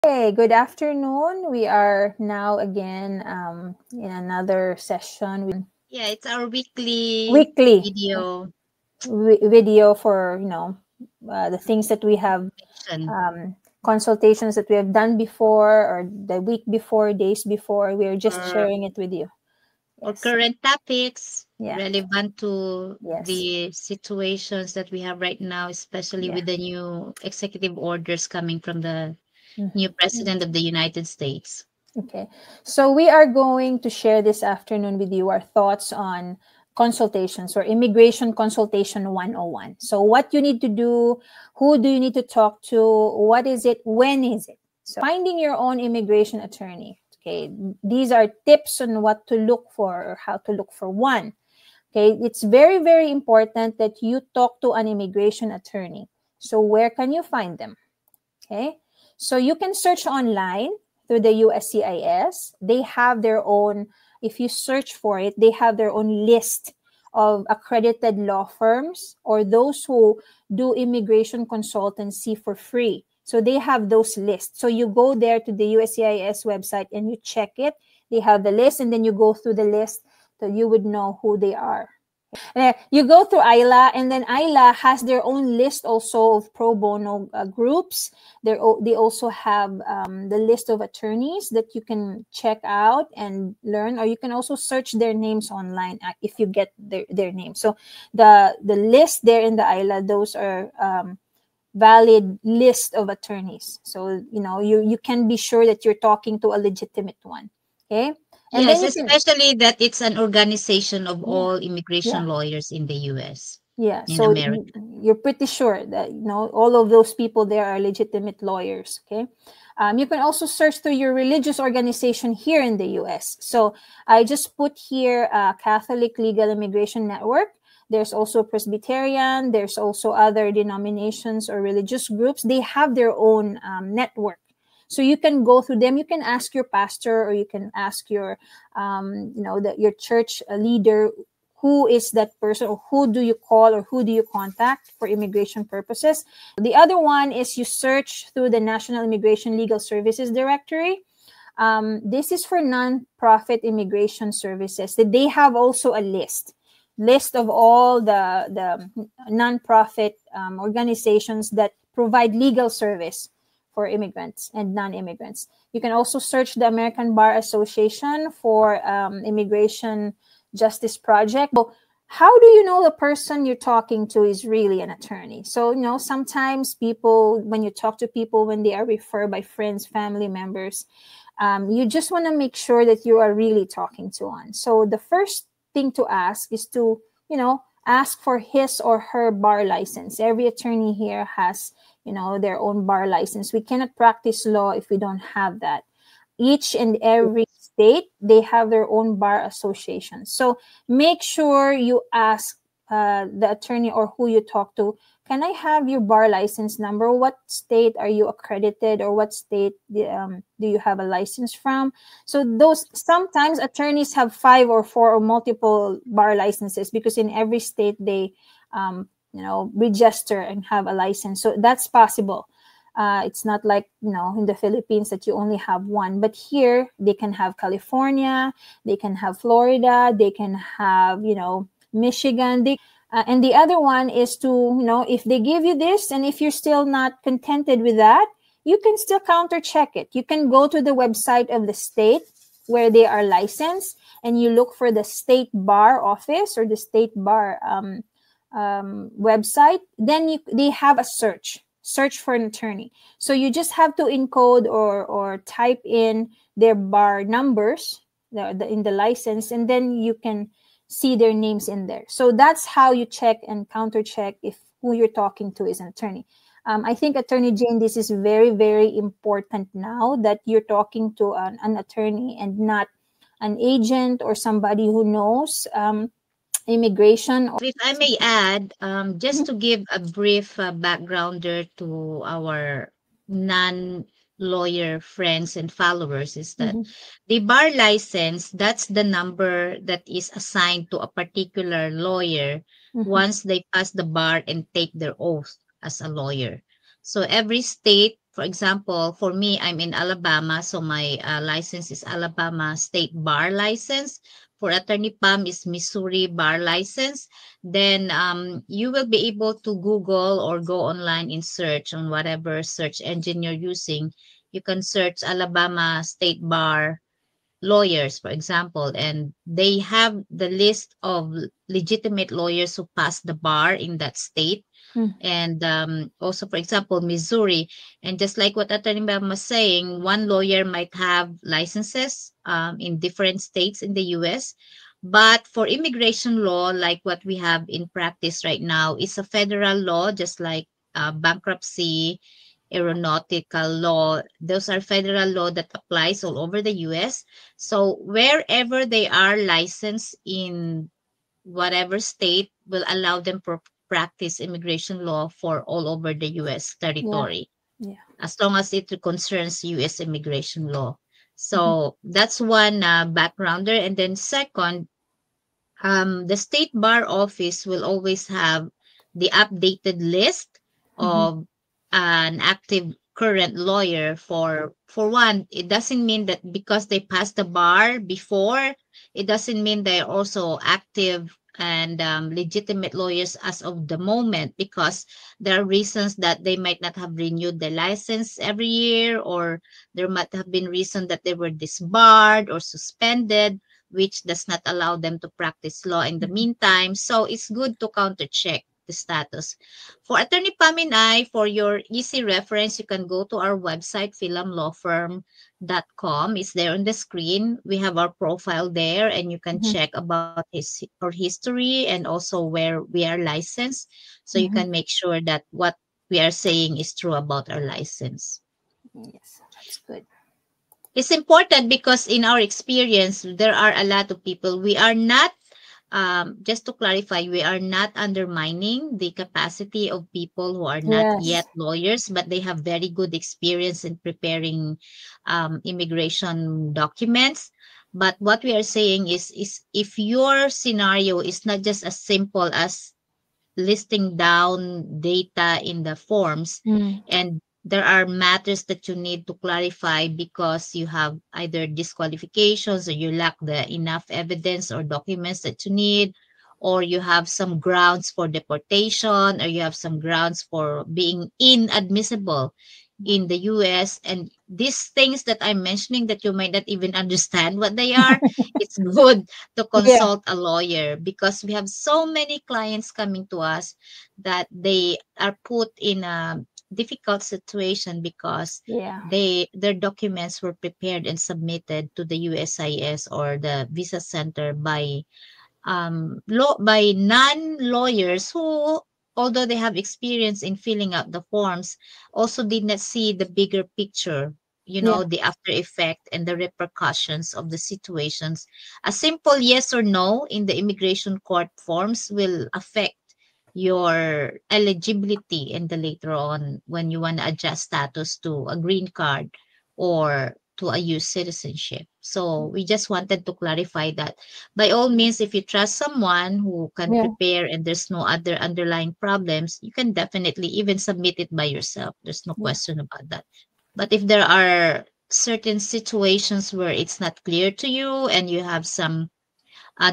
Hey, good afternoon. We are now again in another session, Yeah, it's our weekly weekly video video for the things that we have, section um, consultations that we have done before or the week before, days before. We are just or sharing it with you. Yes, current topics yeah, relevant to yes, the situations that we have right now, especially yeah. with the new executive orders coming from the new Mhm. president of the United States. Okay. So we are going to share this afternoon with you our thoughts on consultations or immigration consultation 101. So what you need to do, who do you need to talk to, what is it, when is it? So finding your own immigration attorney. Okay. These are tips on what to look for or how to look for one. Okay. It's very, very important that you talk to an immigration attorney. So where can you find them? Okay. So you can search online through the USCIS. They have their own, if you search for it, they have their own list of accredited law firms or those who do immigration consultancy for free. So they have those lists. So you go there to the USCIS website and you check it. They have the list and then you go through the list so you would know who they are. You go through ILA, and then ILA has their own list also of pro bono groups. They also have the list of attorneys that you can check out and learn, or you can also search their names online if you get their names. So the list there in the ILA, those are valid list of attorneys. So you can be sure that you're talking to a legitimate one. Okay, and then Yes, you can, especially that it's an organization of yeah, all yeah. immigration lawyers in the US, Yeah, in so America. you're pretty sure that all of those people there are legitimate lawyers. Okay, you can also search through your religious organization here in the U.S. So I just put here Catholic Legal Immigration Network. There's also Presbyterian. There's also other denominations or religious groups. They have their own network. So you can go through them. You can ask your pastor, or you can ask your, your church leader, who is that person, or who do you call, or who do you contact for immigration purposes. The other one is you search through the National Immigration Legal Services Directory. This is for non-profit immigration services. They have also a list of all the non-profit organizations that provide legal service for immigrants and non-immigrants. You can also search the American Bar Association for immigration justice project. So how do you know the person you're talking to is really an attorney? So sometimes people, when you talk to people, when they are referred by friends, family members, you just want to make sure that you are really talking to one. So the first thing to ask is to ask for his or her bar license. Every attorney here has their own bar license. We cannot practice law if we don't have that. Each and every state, they have their own bar association. So make sure you ask the attorney or who you talk to, can I have your bar license number? What state are you accredited, or what state do you have a license from? So those, sometimes attorneys have 5 or 4 or multiple bar licenses, because in every state they register and have a license. So that's possible. It's not like in the Philippines that you only have one, but here they can have California, they can have Florida, they can have Michigan. And the other one is to if they give you this, and if you're still not contented with that, you can still counter check it. You can go to the website of the state where they are licensed, and you look for the state bar office or the state bar website. Then they have a search for an attorney. So you just have to encode or type in their bar numbers in the license, and then you can see their names in there. So that's how you check and counter check if who you're talking to is an attorney. I think, Attorney Jane, this is very, very important now, that you're talking to an attorney and not an agent or somebody who knows immigration. If I may add, just to give a brief backgrounder to our non-lawyer friends and followers, is that Mhm. the bar license, that's the number that is assigned to a particular lawyer Mhm. once they pass the bar and take their oath as a lawyer. So every state For example, for me, I'm in Alabama, so my license is Alabama State Bar License. For Attorney Pam is Missouri Bar License. Then you will be able to Google or go online in search on whatever search engine you're using. You can search Alabama State Bar lawyers, for example, and they have the list of legitimate lawyers who passed the bar in that state. Mm. And also, for example, Missouri. And just like what Attorney Bam was saying, one lawyer might have licenses in different states in the US. But for immigration law, like what we have in practice right now, is a federal law, just like bankruptcy, aeronautical law. Those are federal law that applies all over the US. So wherever they are licensed in whatever state will allow them to practice immigration law for all over the US Yeah. territory, Yeah. as long as it concerns US immigration law. So that's one backgrounder. And then second, the state bar office will always have the updated list of an active current lawyer. For one, it doesn't mean that because they passed the bar before, it doesn't mean they're also active and legitimate lawyers as of the moment, because there are reasons that they might not have renewed their license every year, or there might have been reason that they were disbarred or suspended, which does not allow them to practice law in the meantime. So it's good to counter check the status. For Attorney Pam and I, for your easy reference, you can go to our website, philamlawfirm.com. It's there on the screen. We have our profile there, and you can check about our history and also where we are licensed. So you can make sure that what we are saying is true about our license. Yes, that's good. It's important because in our experience, there are a lot of people. We are not, just to clarify, we are not undermining the capacity of people who are not Yes. yet lawyers, but they have very good experience in preparing immigration documents. But what we are saying is if your scenario is not just as simple as listing down data in the forms, and there are matters that you need to clarify because you have either disqualifications or you lack the enough evidence or documents that you need, or you have some grounds for deportation, or you have some grounds for being inadmissible in the US, and these things that I'm mentioning that you might not even understand what they are, it's good to Yeah. consult a lawyer, because we have so many clients coming to us that they are put in a difficult situation because Yeah. their documents were prepared and submitted to the USIS or the visa center by by non-lawyers who, although they have experience in filling out the forms, also did not see the bigger picture, Yeah. the after effect and the repercussions of the situations. A simple yes or no in the immigration court forms will affect your eligibility and the later on when you want to adjust status to a green card or to a U.S. citizenship. So we just wanted to clarify that. By all means, if you trust someone who can Yeah. prepare and there's no other underlying problems, you can definitely even submit it by yourself. There's no Yeah. question about that. But if there are certain situations where it's not clear to you and you have some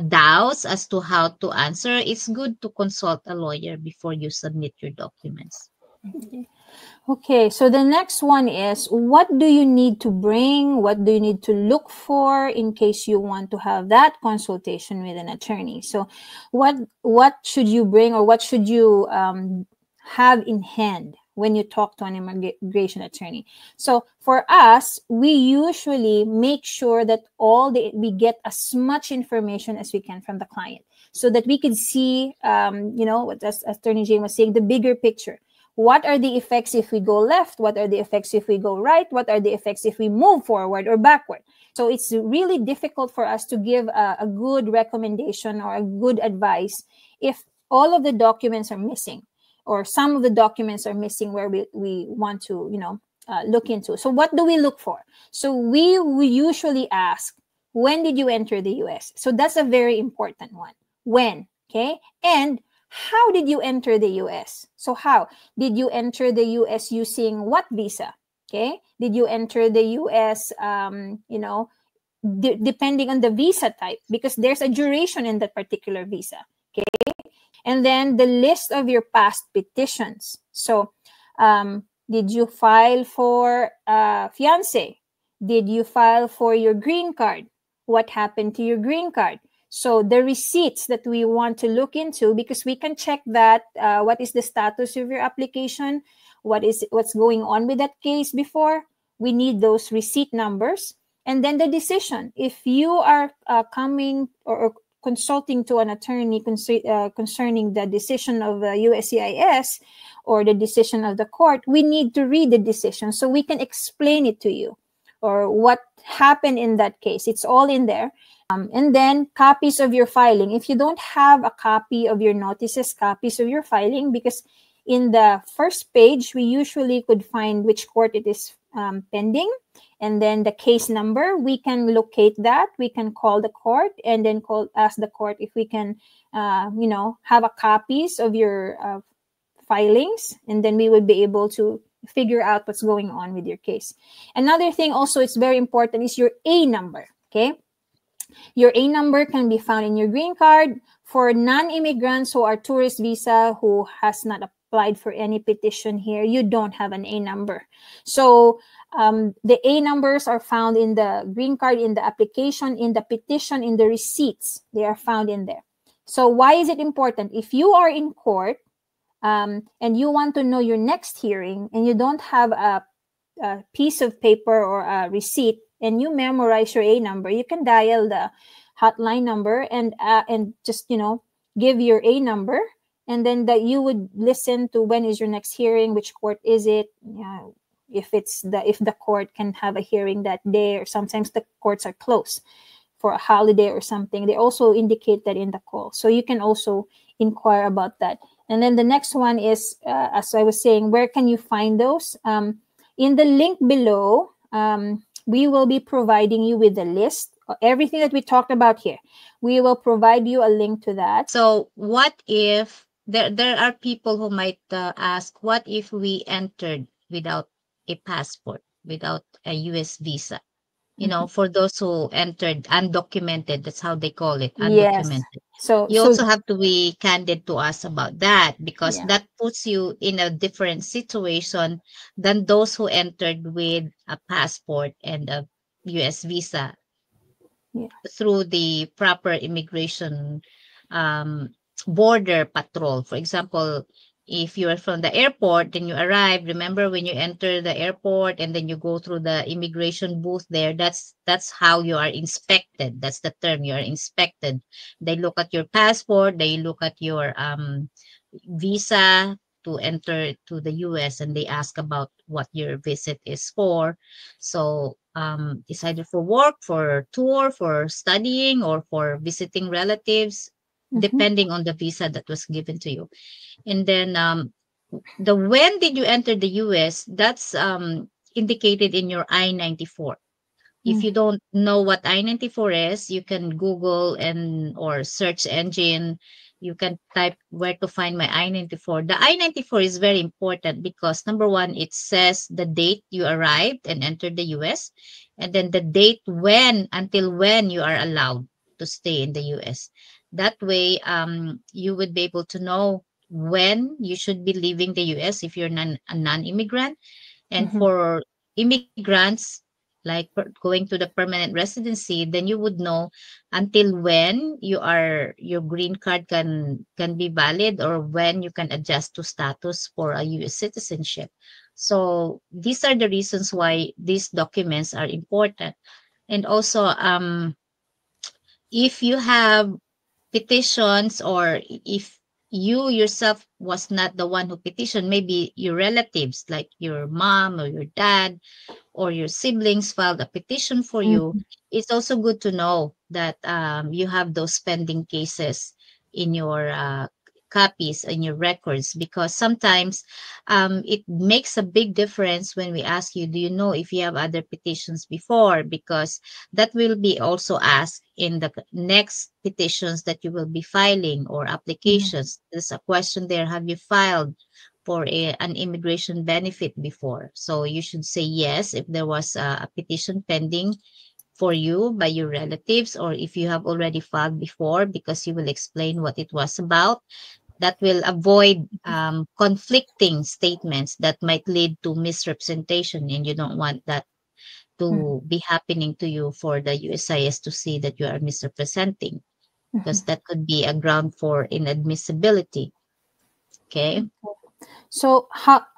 doubts as to how to answer, it's good to consult a lawyer before you submit your documents. Okay, so the next one is, what do you need to bring? What do you need to look for in case you want to have that consultation with an attorney? So what should you bring, or what should you have in hand when you talk to an immigration attorney? So for us, we usually make sure that we get as much information as we can from the client, so that we can see, as Attorney Jane was saying, the bigger picture. What are the effects if we go left? What are the effects if we go right? What are the effects if we move forward or backward? So it's really difficult for us to give a good recommendation or a good advice if all of the documents are missing, or some of the documents are missing where we want to, look into. So what do we look for? So we usually ask, when did you enter the US? So that's a very important one. When, okay? And how did you enter the US? So how did you enter the US using what visa? Okay, did you enter the US, depending on the visa type, because there's a duration in that particular visa. Okay, and then the list of your past petitions. So did you file for fiance? Did you file for your green card? What happened to your green card? So the receipts that we want to look into, because we can check that what is the status of your application, what's going on with that case before. We need those receipt numbers. And then the decision. If you are coming or consulting to an attorney concerning the decision of USCIS or the decision of the court, we need to read the decision so we can explain it to you, or what happened in that case. It's all in there. And then copies of your filing. If you don't have a copy of your notices, copies of your filing, because in the first page, we usually could find which court it is pending, and then the case number. We can locate that. We can call the court and then ask the court if we can, have a copies of your filings, and then we would be able to figure out what's going on with your case. Another thing also, it's very important, is your A number. Okay, your A number can be found in your green card. For non-immigrants who are tourist visa, who has not applied for any petition here, you don't have an A number. So the A numbers are found in the green card, in the application, in the petition, in the receipts. They are found in there. So why is it important? If you are in court and you want to know your next hearing, and you don't have a piece of paper or a receipt, and you memorize your A number, you can dial the hotline number and just give your A number, and then that you would listen to when is your next hearing, which court is it, if the court can have a hearing that day, or sometimes the courts are closed for a holiday or something. They also indicate that in the call, so you can also inquire about that. And then the next one is, as I was saying, where can you find those? In the link below, we will be providing you with a list of everything that we talked about here. We will provide you a link to that. So what if there are people who might ask, what if we entered without a passport, without a US visa? For those who entered undocumented, that's how they call it, undocumented. Yes. So you also have to be candid to us about that, because Yeah. that puts you in a different situation than those who entered with a passport and a US visa through the proper immigration border patrol. For example, if you are from the airport, then you arrive. Remember, when you enter the airport and then you go through the immigration booth there, that's how you are inspected. That's the term, you are inspected. They look at your passport, they look at your visa to enter to the US, and they ask about what your visit is for. So it's either for work, for tour, for studying, or for visiting relatives, depending on the visa that was given to you. And then the when did you enter the US, that's indicated in your I-94. If you don't know what I-94 is, you can Google or search engine. You can type where to find my I-94. The I-94 is very important because, number one, it says the date you arrived and entered the US, and then the date until when you are allowed to stay in the US. That way, you would be able to know when you should be leaving the US if you're a non-immigrant. And for immigrants, like going to the permanent residency, then you would know until when your green card can be valid, or when you can adjust to status for a US citizenship. So these are the reasons why these documents are important. And also, if you have petitions, or if you yourself was not the one who petitioned, maybe your relatives like your mom or your dad or your siblings filed a petition for you, it's also good to know that you have those pending cases in your copies, in your records, because sometimes it makes a big difference when we ask you, do you know if you have other petitions before? Because that will be also asked in the next petitions that you will be filing, or applications. There's a question there, have you filed for an immigration benefit before. So you should say yes if there was a petition pending for you by your relatives, or if you have already filed before, because you will explain what it was about. That will avoid conflicting statements that might lead to misrepresentation, and you don't want that to be happening to you for the USIS to see that you are misrepresenting, because that could be a ground for inadmissibility. Okay. So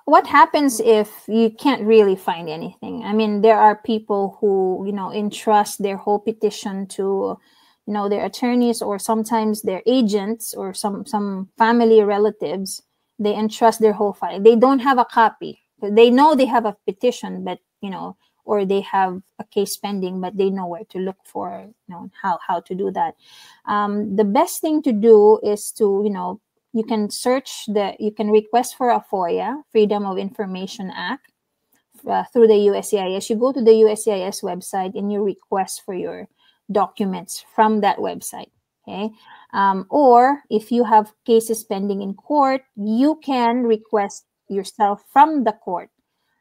what happens if you can't really find anything? I mean, there are people who, entrust their whole petition to, their attorneys, or sometimes their agents, or some family relatives. They entrust their whole file. They don't have a copy. They know they have a petition, but, or they have a case pending, but they know where to look for, how to do that. The best thing to do is to, you can request for a FOIA, Freedom of Information Act, through the USCIS. You go to the USCIS website and you request for your documents from that website. Okay. Or if you have cases pending in court, you can request yourself from the court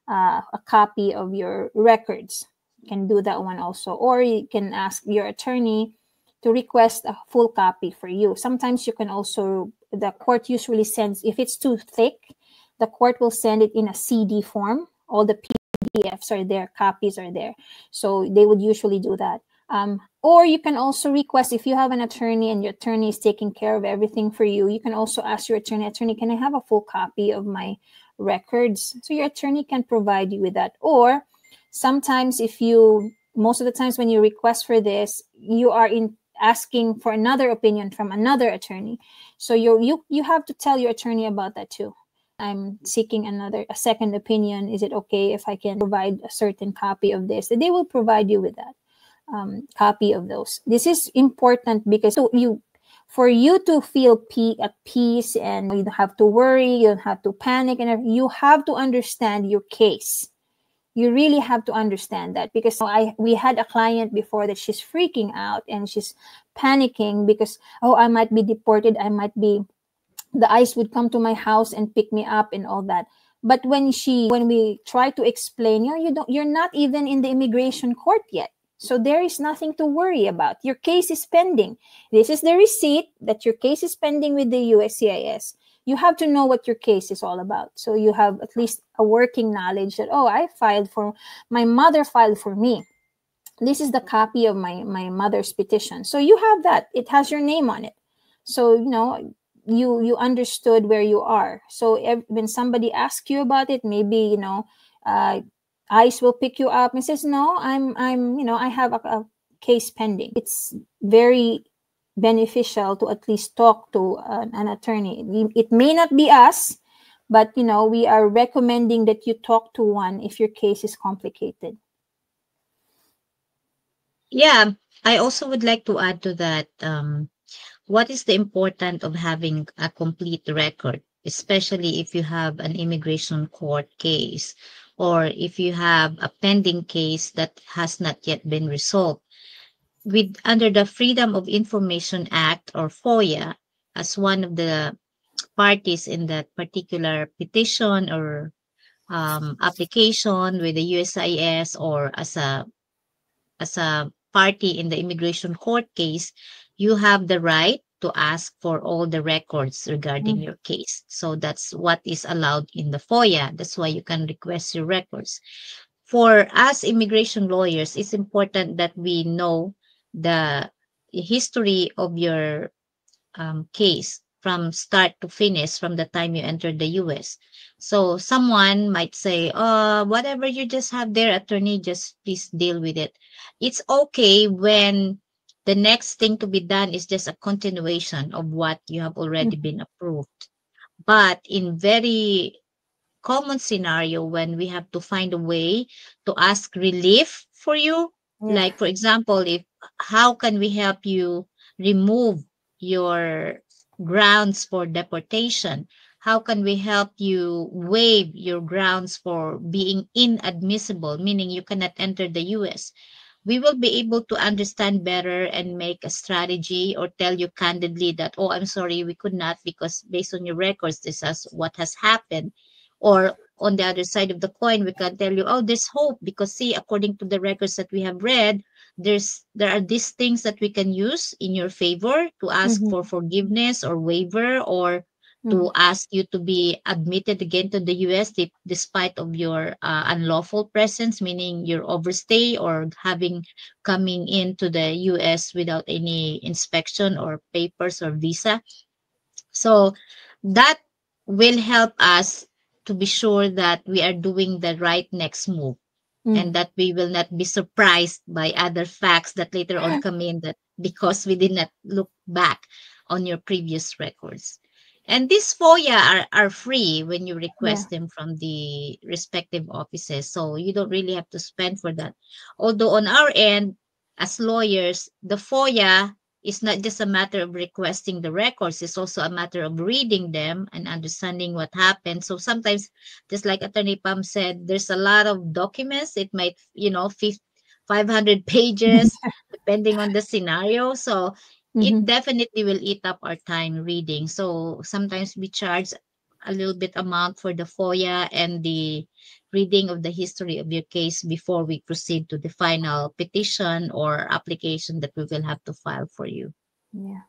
a copy of your records. You can do that one also. Or you can ask your attorney to request a full copy for you. Sometimes you can also, the court usually sends, if it's too thick, the court will send it in a CD form. All the PDFs are there, copies are there. So they would usually do that. Or you can also request, if you have an attorney and your attorney is taking care of everything for you, you can also ask your attorney, can I have a full copy of my records? So your attorney can provide you with that. Or sometimes most of the times when you request for this, you are asking for another opinion from another attorney. So you have to tell your attorney about that too. I'm seeking a second opinion. Is it okay if I can provide a certain copy of this? They will provide you with that copy of those. This is important because for you to feel at peace, and you don't have to worry, you don't have to panic, and you have to understand your case. You really have to understand that, because we had a client before that she's freaking out and she's panicking because, I might be deported. The ICE would come to my house and pick me up and all that. But when we try to explain, you're not even in the immigration court yet. So there is nothing to worry about. Your case is pending. This is the receipt that your case is pending with the USCIS. You have to know what your case is all about. So you have at least a working knowledge that, my mother filed for me. This is the copy of my mother's petition. So you have that. It has your name on it. So, you understood where you are. So when somebody asks you about it, maybe, ICE will pick you up and says, no, I have a case pending. It's very beneficial to at least talk to an attorney. It may not be us, but we are recommending that you talk to one if your case is complicated. Yeah, I also would like to add to that. What is the importance of having a complete record, especially if you have an immigration court case, or if you have a pending case that has not yet been resolved? Under the Freedom of Information Act, or FOIA, as one of the parties in that particular petition or application with the USIS, or as a party in the immigration court case, you have the right to ask for all the records regarding your case. So that's what is allowed in the FOIA. That's why you can request your records. For us immigration lawyers, it's important that we know the history of your case from start to finish, from the time you entered the US. So someone might say, whatever you just have there, attorney, just please deal with it. It's okay when the next thing to be done is just a continuation of what you have already been approved. But in very common scenario, when we have to find a way to ask relief for you, like for example, how can we help you remove your grounds for deportation? How can we help you waive your grounds for being inadmissible, meaning you cannot enter the US? we will be able to understand better and make a strategy or tell you candidly that, oh, I'm sorry, we could not, because based on your records, this is what has happened. Or on the other side of the coin, we can tell you, oh, there's hope, because see, according to the records that we have read, there are these things that we can use in your favor to ask Mm-hmm. for forgiveness or waiver, or Mm-hmm. to ask you to be admitted again to the US despite of your unlawful presence, meaning your overstay or having coming into the US without any inspection or papers or visa. So that will help us to be sure that we are doing the right next move, and that we will not be surprised by other facts that later on come in, that because we did not look back on your previous records. And these FOIA are free when you Yeah. request them from the respective offices. So you don't really have to spend for that. Although on our end, as lawyers, the FOIA is not just a matter of requesting the records, it's also a matter of reading them and understanding what happened. So sometimes, just like Attorney Pam said, there's a lot of documents. It might, 500 pages, depending on the scenario. So it Mm-hmm. definitely will eat up our time reading. So sometimes we charge a little bit amount for the FOIA and the reading of the history of your case before we proceed to the final petition or application that we will have to file for you. Yeah.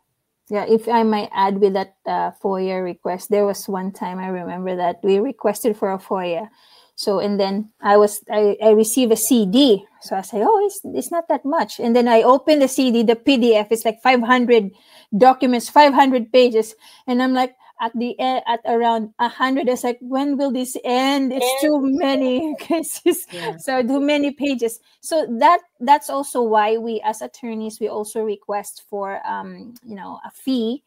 Yeah, if I might add with that FOIA request, there was one time I remember that we requested for a FOIA. So, and then I received a CD. So I say, oh, it's not that much. And then I open the CD, the PDF, it's like 500 documents, 500 pages. And I'm like, at the end, at around 100, it's like, when will this end? It's too many cases, Yeah. so too many pages. So that's also why we, as attorneys, we also request for a fee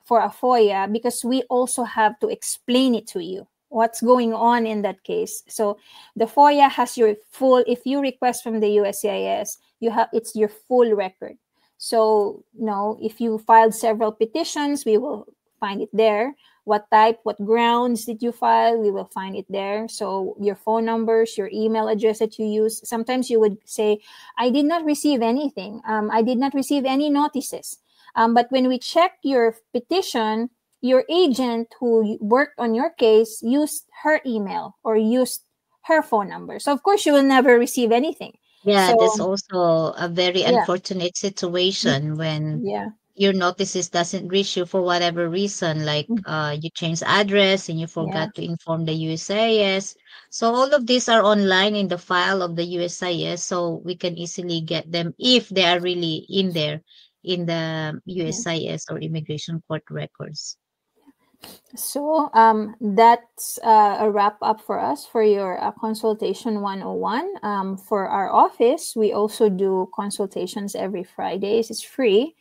for a FOIA, because we also have to explain it to you what's going on in that case. So the FOIA has your full, if you request from the USCIS, it's your full record. So, if you filed several petitions, we will find it there. What type, what grounds did you file? We will find it there. So your phone numbers, your email address that you use. Sometimes you would say, I did not receive anything. I did not receive any notices. But when we check your petition, your agent who worked on your case used her email or used her phone number. So of course you will never receive anything. Yeah, that's So also a very yeah, unfortunate situation when yeah, your notices doesn't reach you for whatever reason, like you changed address and you yeah. forgot to inform the USIS. So all of these are online in the file of the USIS, so we can easily get them if they are really in there in the Yeah. USIS or immigration court records. So that's a wrap up for us for your consultation 101. For our office, we also do consultations every Fridays. It's free.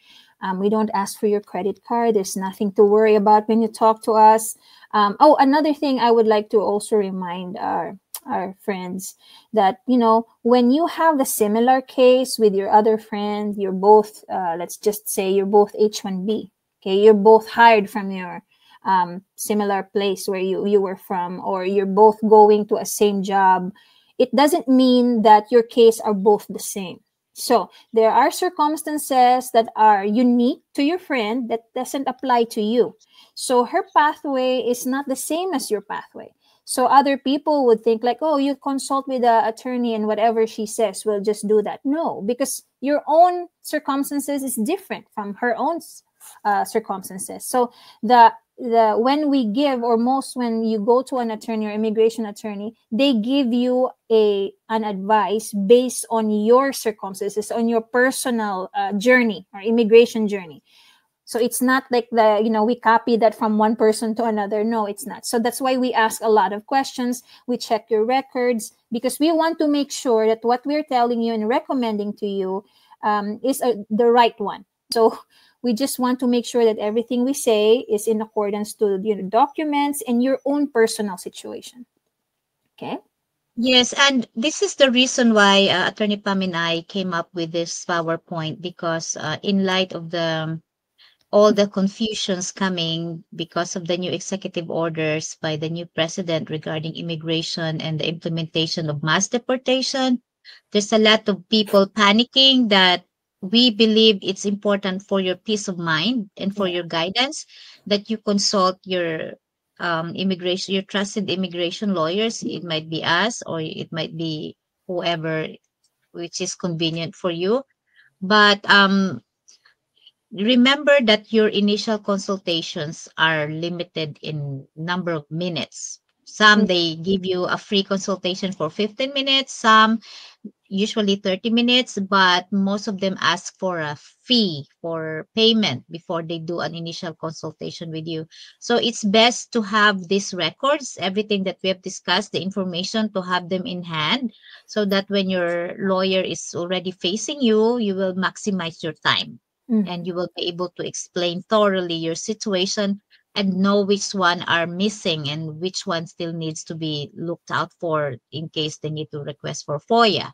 We don't ask for your credit card. There's nothing to worry about when you talk to us. Another thing I would like to also remind our friends that, when you have a similar case with your other friend, you're both, let's just say you're both H-1B. Okay, you're both hired from your similar place where you were from, or you're both going to a same job, it doesn't mean that your case are both the same. So there are circumstances that are unique to your friend that doesn't apply to you. So her pathway is not the same as your pathway. So other people would think like, oh, you consult with the attorney and whatever she says, we'll just do that. No, because your own circumstances is different from her own circumstances. So the when we give, or most when you go to an attorney or immigration attorney, they give you an advice based on your circumstances, on your personal journey or immigration journey. So it's not like we copy that from one person to another. No, it's not. So that's why we ask a lot of questions. We check your records because we want to make sure that what we're telling you and recommending to you is the right one. So we just want to make sure that everything we say is in accordance to documents and your own personal situation. Okay. Yes, and this is the reason why Attorney Pam and I came up with this PowerPoint, because in light of all the confusions coming because of the new executive orders by the new president regarding immigration and the implementation of mass deportation, there's a lot of people panicking that we believe it's important for your peace of mind and for Yeah. your guidance that you consult your your trusted immigration lawyers. It might be us or it might be whoever which is convenient for you. But remember that your initial consultations are limited in number of minutes. Some Mm. they give you a free consultation for 15 minutes, some usually 30 minutes, but most of them ask for a fee for payment before they do an initial consultation with you. So it's best to have these records, everything that we have discussed, the information, to have them in hand so that when your lawyer is already facing you, you will maximize your time and Mm. you will be able to explain thoroughly your situation and know which one are missing and which one still needs to be looked out for in case they need to request for FOIA.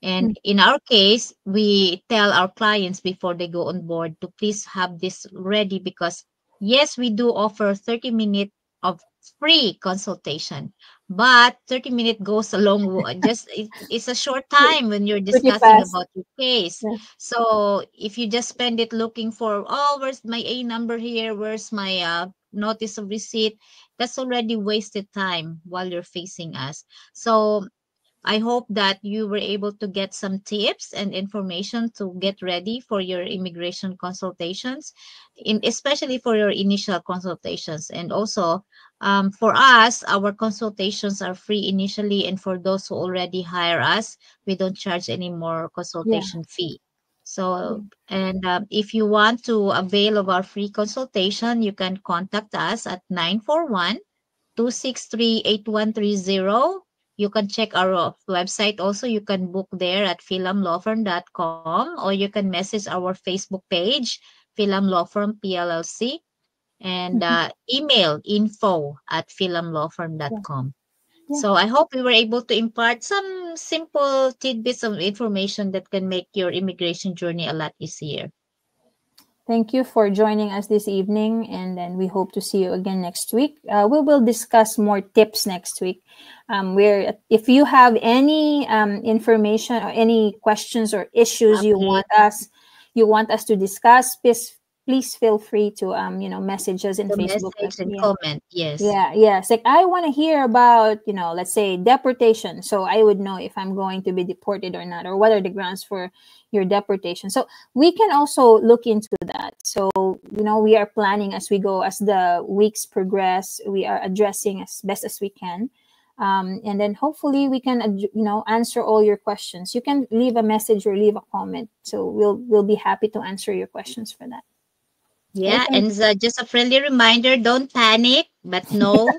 And Mm. in our case, we tell our clients before they go on board to please have this ready because yes, we do offer 30 minutes of free consultation, but 30 minutes goes a long just it's a short time when you're Pretty discussing fast. about your case. Yeah. So if you just spend it looking for, oh, where's my A number here? Where's my notice of receipt? That's already wasted time while you're facing us. So I hope that you were able to get some tips and information to get ready for your immigration consultations, especially for your initial consultations. And also, for us, our consultations are free initially, and for those who already hire us, we don't charge any more Yeah. consultation fee. So, and if you want to avail of our free consultation, you can contact us at 941-263-8130. You can check our website also. You can book there at philamlawfirm.com or you can message our Facebook page, Philam Law Firm PLLC, and Mhm. email info at Yeah. philamlawfirm.com. Yeah. So I hope we were able to impart some simple tidbits of information that can make your immigration journey a lot easier. Thank you for joining us this evening, and then we hope to see you again next week. We will discuss more tips next week. Where if you have any information or any questions or issues Update you want us to discuss, please feel free to message us in the Facebook. message and Yeah. comment. Yes. Yeah, yes. Like I want to hear about, let's say deportation. So I would know if I'm going to be deported or not, or what are the grounds for your deportation. So we can also look into that. So, we are planning as we go, as the weeks progress, we are addressing as best as we can. And then hopefully we can, answer all your questions. You can leave a message or leave a comment. So we'll be happy to answer your questions for that. Okay, Yeah, and just a friendly reminder, don't panic, but know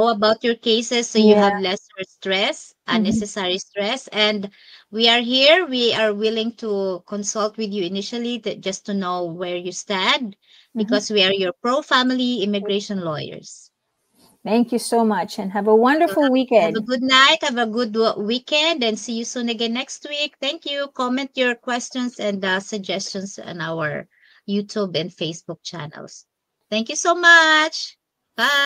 about your cases so you Yeah. have lesser stress, Mhm. unnecessary stress. And we are here. We are willing to consult with you initially just to know where you stand Mhm. because we are your pro-family immigration lawyers. Thank you so much and have a So wonderful have a weekend. good night, have a good weekend, and see you soon again next week. Thank you. Comment your questions and suggestions on our YouTube and Facebook channels. Thank you so much. Bye.